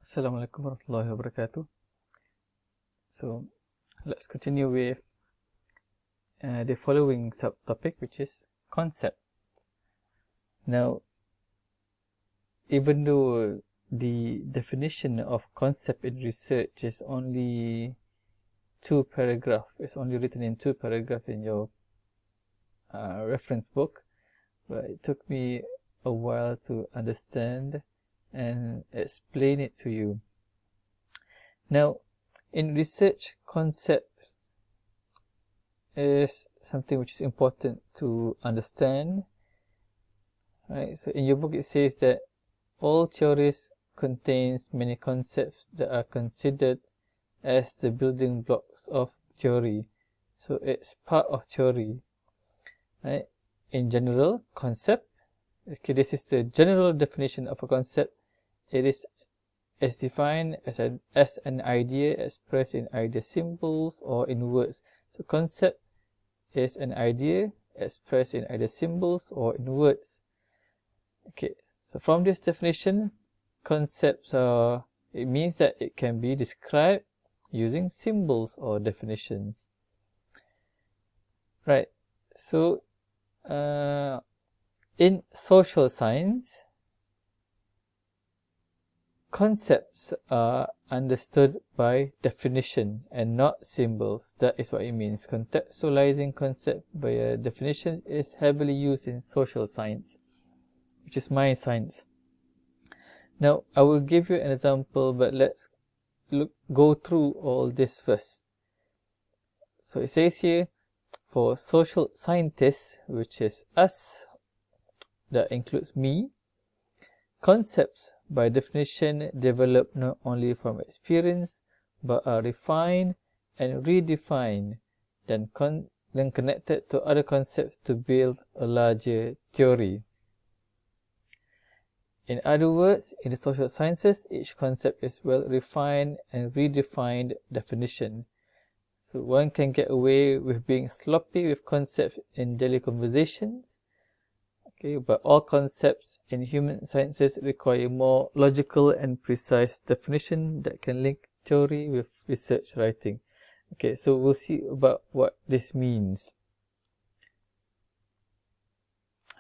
Assalamualaikum warahmatullahi wabarakatuh. So let's continue with the following subtopic, which is concept. Now, even though the definition of concept in research is only 2 paragraphs, it's only written in 2 paragraphs in your reference book, but it took me a while to understand and explain it to you. Now, in research, concept is something which is important to understand. Right? So in your book it says that all theories contains many concepts that are considered as the building blocks of theory. So it's part of theory. Right? In general, concept. Okay, this is the general definition of a concept. It is defined as an idea expressed in either symbols or in words. So concept is an idea expressed in either symbols or in words. Okay, so from this definition, concepts are, it means that it can be described using symbols or definitions. Right, so in social science, concepts are understood by definition and not symbols. That is what it means. Contextualizing concept by a definition is heavily used in social science, which is my science. Now, I will give you an example, but let's go through all this first. So it says here, for social scientists, which is us, that includes me, concepts by definition develop not only from experience, but are refined and redefined, then connected to other concepts to build a larger theory. In other words, in the social sciences, each concept is well refined and redefined definition. So one can get away with being sloppy with concepts in daily conversations. Okay, but all concepts in human sciences require more logical and precise definition that can link theory with research writing. Okay, so we'll see about what this means.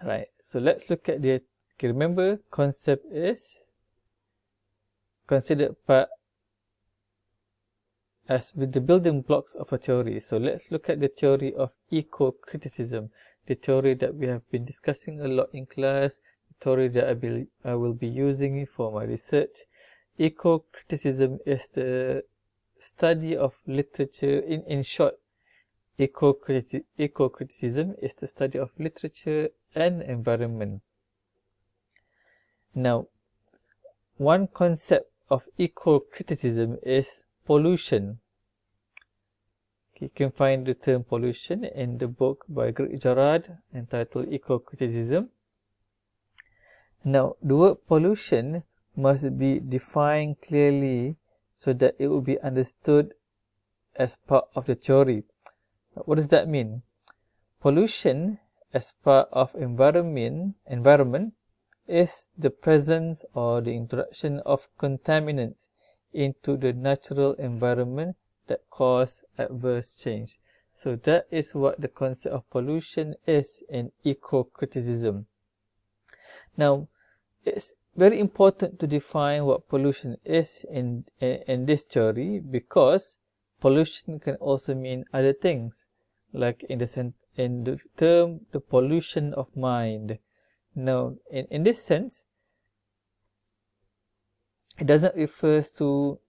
Right, so let's look at the, okay, remember, concept is considered part as with the building blocks of a theory. So let's look at the theory of eco-criticism, the theory that we have been discussing a lot in class, the theory that I will be using for my research. Eco-criticism is the study of literature. In short, eco-criticism is the study of literature and environment. Now, one concept of eco-criticism is pollution. You can find the term pollution in the book by Greg Jarrard entitled Eco-Criticism. Now, the word pollution must be defined clearly so that it will be understood as part of the theory. What does that mean? Pollution as part of environment is the presence or the introduction of contaminants into the natural environment that cause adverse change. So that is what the concept of pollution is in eco-criticism. Now, it's very important to define what pollution is in this theory, because pollution can also mean other things, like in the term the pollution of mind. Now, in this sense, it doesn't refer to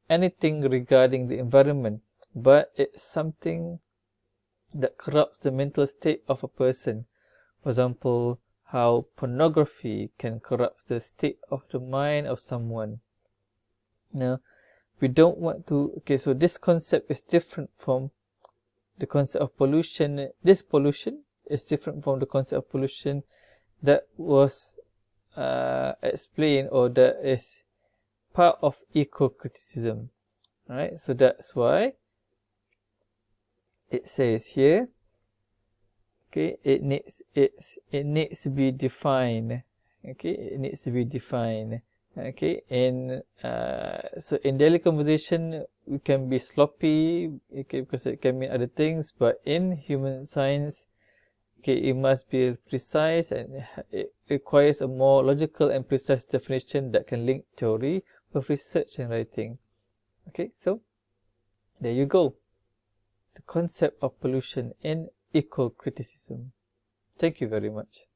anything regarding the environment, but it's something that corrupts the mental state of a person. For example, how pornography can corrupt the state of the mind of someone. Now, we don't want to, okay, so this concept is different from the concept of pollution. This pollution is different from the concept of pollution that was explained, or that is part of eco-criticism. Right, so that's why it says here, okay, it needs to be defined. Okay, it needs to be defined. Okay, so in daily conversation we can be sloppy, okay, because it can mean other things, but in human science, okay, it must be precise, and it requires a more logical and precise definition that can link theory with research and writing. Okay, so there you go, the concept of pollution and eco-criticism. Thank you very much.